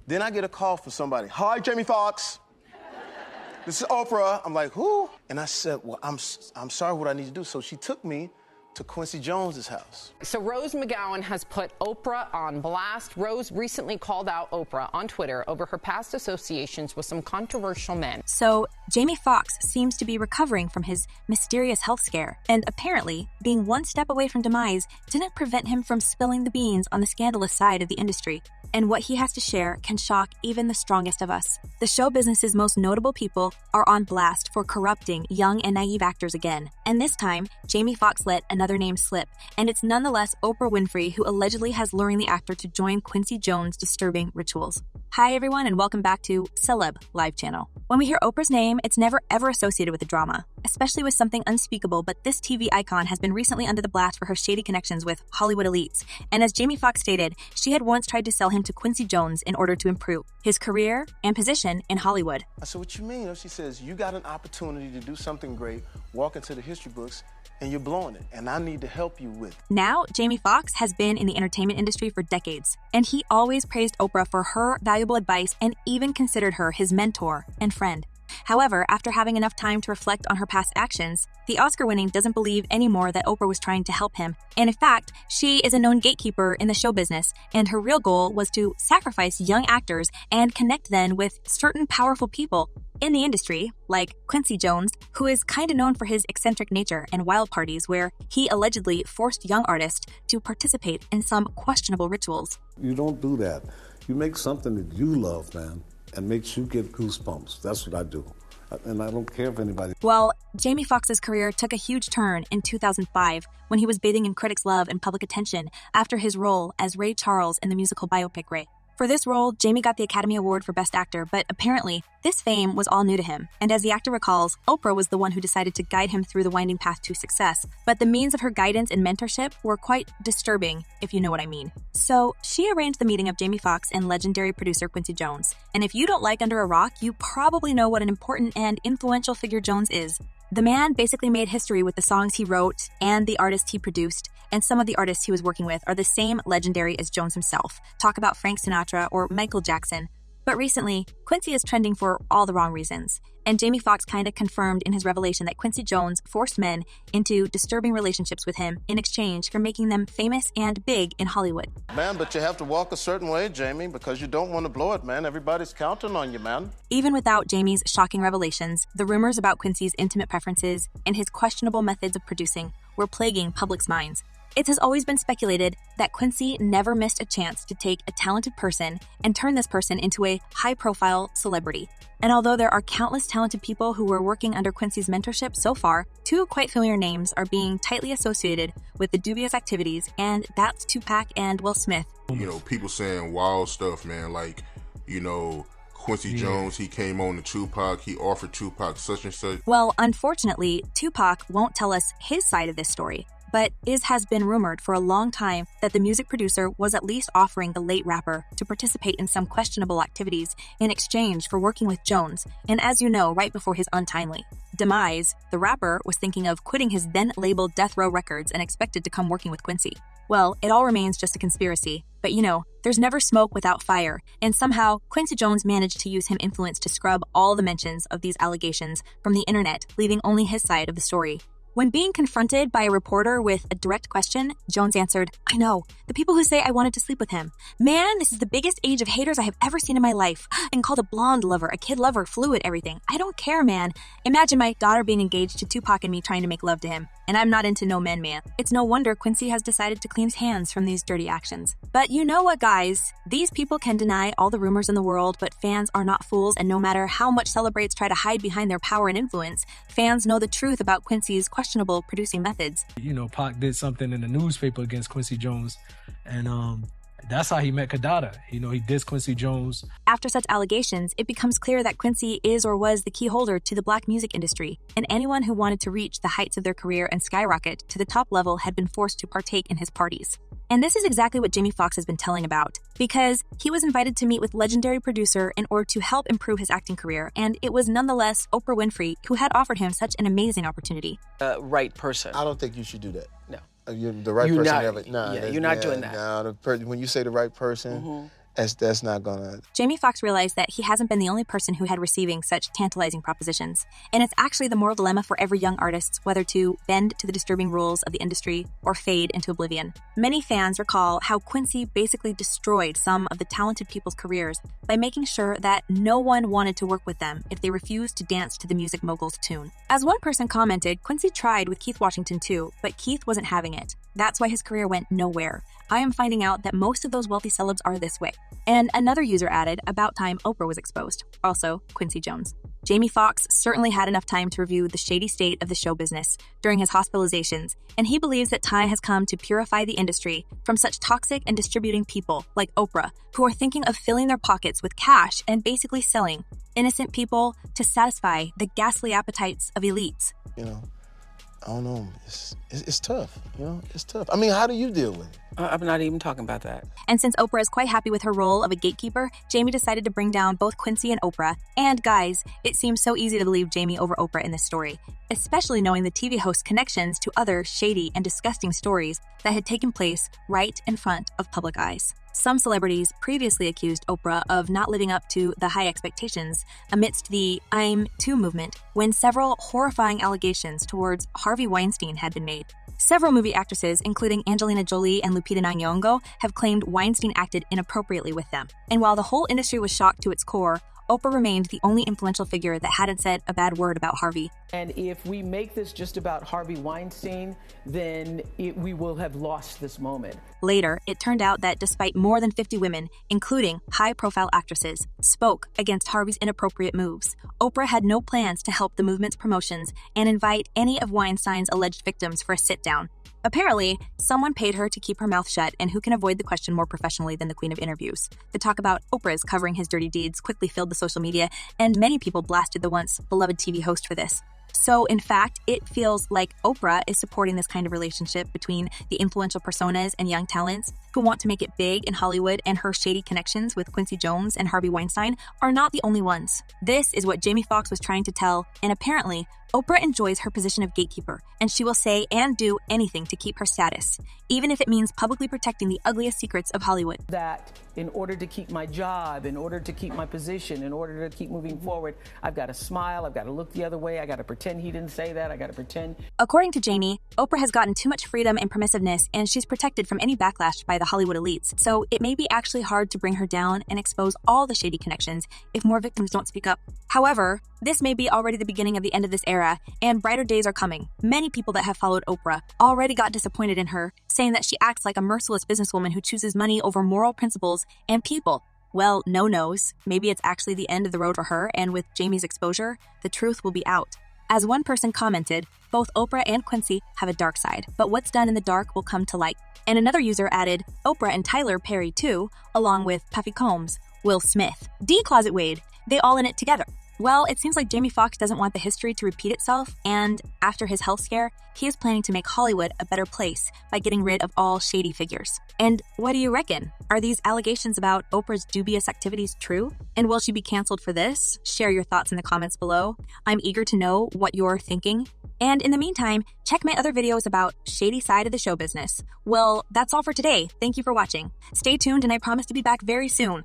Then I get a call from somebody. Hi, Jamie Foxx. This is Oprah. I'm like, who? And I said, well, I'm sorry, what I need to do. So she took me to Quincy Jones' house. So Rose McGowan has put Oprah on blast. Rose recently called out Oprah on Twitter over her past associations with some controversial men. So Jamie Foxx seems to be recovering from his mysterious health scare, and apparently being one step away from demise didn't prevent him from spilling the beans on the scandalous side of the industry. And what he has to share can shock even the strongest of us. The show business's most notable people are on blast for corrupting young and naive actors again. And this time, Jamie Foxx let another name slip, and it's nonetheless Oprah Winfrey who allegedly has luring the actor to join Quincy Jones' disturbing rituals. Hi everyone, and welcome back to Celeb Live Channel. When we hear Oprah's name, it's never ever associated with a drama, especially with something unspeakable, but this TV icon has been recently under the blast for her shady connections with Hollywood elites. And as Jamie Foxx stated, she had once tried to sell him to Quincy Jones in order to improve his career and position in Hollywood. I said, what you mean? She says, you got an opportunity to do something great, walk into the history books, and you're blowing it, and I need to help you with it. Now, Jamie Foxx has been in the entertainment industry for decades, and he always praised Oprah for her valuable advice and even considered her his mentor and friend. However, after having enough time to reflect on her past actions, the Oscar-winning doesn't believe anymore that Oprah was trying to help him. And in fact, she is a known gatekeeper in the show business, and her real goal was to sacrifice young actors and connect them with certain powerful people in the industry, like Quincy Jones, who is kind of known for his eccentric nature and wild parties where he allegedly forced young artists to participate in some questionable rituals. You don't do that. You make something that you love, man, and makes you get goosebumps. That's what I do. And I don't care if anybody... Well, Jamie Foxx's career took a huge turn in 2005 when he was bathing in critics' love and public attention after his role as Ray Charles in the musical biopic Ray. For this role, Jamie got the Academy Award for Best Actor, but apparently, this fame was all new to him. And as the actor recalls, Oprah was the one who decided to guide him through the winding path to success. But the means of her guidance and mentorship were quite disturbing, if you know what I mean. So, she arranged the meeting of Jamie Foxx and legendary producer Quincy Jones. And if you don't like Under a Rock, you probably know what an important and influential figure Jones is. The man basically made history with the songs he wrote and the artists he produced, and some of the artists he was working with are the same legendary as Jones himself. Talk about Frank Sinatra or Michael Jackson. But recently, Quincy is trending for all the wrong reasons. And Jamie Foxx kind of confirmed in his revelation that Quincy Jones forced men into disturbing relationships with him in exchange for making them famous and big in Hollywood. Man, but you have to walk a certain way, Jamie, because you don't want to blow it, man. Everybody's counting on you, man. Even without Jamie's shocking revelations, the rumors about Quincy's intimate preferences and his questionable methods of producing were plaguing public's minds. It has always been speculated that Quincy never missed a chance to take a talented person and turn this person into a high-profile celebrity. And although there are countless talented people who were working under Quincy's mentorship so far, two quite familiar names are being tightly associated with the dubious activities, and that's Tupac and Will Smith. You know, people saying wild stuff, man, like, Quincy Jones, he came on to Tupac, he offered Tupac such and such. Well, unfortunately, Tupac won't tell us his side of this story. But it has been rumored for a long time that the music producer was at least offering the late rapper to participate in some questionable activities in exchange for working with Jones, and as you know, right before his untimely demise, the rapper was thinking of quitting his then-labeled Death Row Records and expected to come working with Quincy. Well, it all remains just a conspiracy, but there's never smoke without fire, and somehow Quincy Jones managed to use his influence to scrub all the mentions of these allegations from the internet, leaving only his side of the story. When being confronted by a reporter with a direct question, Jones answered, "I know, the people who say I wanted to sleep with him. Man, this is the biggest age of haters I have ever seen in my life. And called a blonde lover, a kid lover, fluid, everything. I don't care, man. Imagine my daughter being engaged to Tupac and me trying to make love to him. And I'm not into no men, man." It's no wonder Quincy has decided to clean his hands from these dirty actions. But you know what, guys? These people can deny all the rumors in the world, but fans are not fools, and no matter how much celebrities try to hide behind their power and influence, fans know the truth about Quincy's questionable producing methods. Pac did something in the newspaper against Quincy Jones, and that's how he met Kadada. He dissed Quincy Jones. After such allegations, it becomes clear that Quincy is or was the key holder to the black music industry, and anyone who wanted to reach the heights of their career and skyrocket to the top level had been forced to partake in his parties. And this is exactly what Jamie Foxx has been telling about, because he was invited to meet with legendary producer in order to help improve his acting career, and it was nonetheless Oprah Winfrey who had offered him such an amazing opportunity. Right person. I don't think you should do that. No. You're the right person. You're not doing that. No, when you say the right person, That's not gonna... Jamie Foxx realized that he hasn't been the only person who had receiving such tantalizing propositions. And it's actually the moral dilemma for every young artist, whether to bend to the disturbing rules of the industry or fade into oblivion. Many fans recall how Quincy basically destroyed some of the talented people's careers by making sure that no one wanted to work with them if they refused to dance to the music mogul's tune. As one person commented, Quincy tried with Keith Washington too, but Keith wasn't having it. That's why his career went nowhere. I am finding out that most of those wealthy celebs are this way. And another user added, about time Oprah was exposed. Also, Quincy Jones. Jamie Foxx certainly had enough time to review the shady state of the show business during his hospitalizations, and he believes that time has come to purify the industry from such toxic and distributing people like Oprah, who are thinking of filling their pockets with cash and basically selling innocent people to satisfy the ghastly appetites of elites. You know, I don't know. It's tough. You know, it's tough. I mean, how do you deal with it? I'm not even talking about that. And since Oprah is quite happy with her role of a gatekeeper, Jamie decided to bring down both Quincy and Oprah. And guys, it seems so easy to believe Jamie over Oprah in this story, especially knowing the TV host's connections to other shady and disgusting stories that had taken place right in front of public eyes. Some celebrities previously accused Oprah of not living up to the high expectations amidst the I'm Too movement, when several horrifying allegations towards Harvey Weinstein had been made. Several movie actresses, including Angelina Jolie and Lupita Nyong'o, have claimed Weinstein acted inappropriately with them. And while the whole industry was shocked to its core, Oprah remained the only influential figure that hadn't said a bad word about Harvey. And if we make this just about Harvey Weinstein, then we will have lost this moment. Later, it turned out that despite more than 50 women, including high-profile actresses, spoke against Harvey's inappropriate moves, Oprah had no plans to help the movement's promotions and invite any of Weinstein's alleged victims for a sit-down. Apparently, someone paid her to keep her mouth shut, and who can avoid the question more professionally than the queen of interviews? The talk about Oprah's covering his dirty deeds quickly filled the social media, and many people blasted the once beloved TV host for this. So, in fact, it feels like Oprah is supporting this kind of relationship between the influential personas and young talents who want to make it big in Hollywood, and her shady connections with Quincy Jones and Harvey Weinstein are not the only ones. This is what Jamie Foxx was trying to tell, and apparently, Oprah enjoys her position of gatekeeper, and she will say and do anything to keep her status, even if it means publicly protecting the ugliest secrets of Hollywood. That in order to keep my job, in order to keep my position, in order to keep moving forward, I've got to smile, I've got to look the other way, I got to pretend he didn't say that, I got to pretend. According to Jamie, Oprah has gotten too much freedom and permissiveness, and she's protected from any backlash by the Hollywood elites, so it may be actually hard to bring her down and expose all the shady connections if more victims don't speak up. However, this may be already the beginning of the end of this era, and brighter days are coming. Many people that have followed Oprah already got disappointed in her, saying that she acts like a merciless businesswoman who chooses money over moral principles and people. Well, no knows. Maybe it's actually the end of the road for her, and with Jamie's exposure, the truth will be out. As one person commented, both Oprah and Quincy have a dark side, but what's done in the dark will come to light. And another user added, Oprah and Tyler Perry too, along with Puffy Combs, Will Smith, D-Closet Wade, they all in it together. Well, it seems like Jamie Foxx doesn't want the history to repeat itself, and after his health scare, he is planning to make Hollywood a better place by getting rid of all shady figures. And what do you reckon? Are these allegations about Oprah's dubious activities true? And will she be canceled for this? Share your thoughts in the comments below. I'm eager to know what you're thinking. And in the meantime, check my other videos about shady side of the show business. Well, that's all for today. Thank you for watching. Stay tuned, and I promise to be back very soon.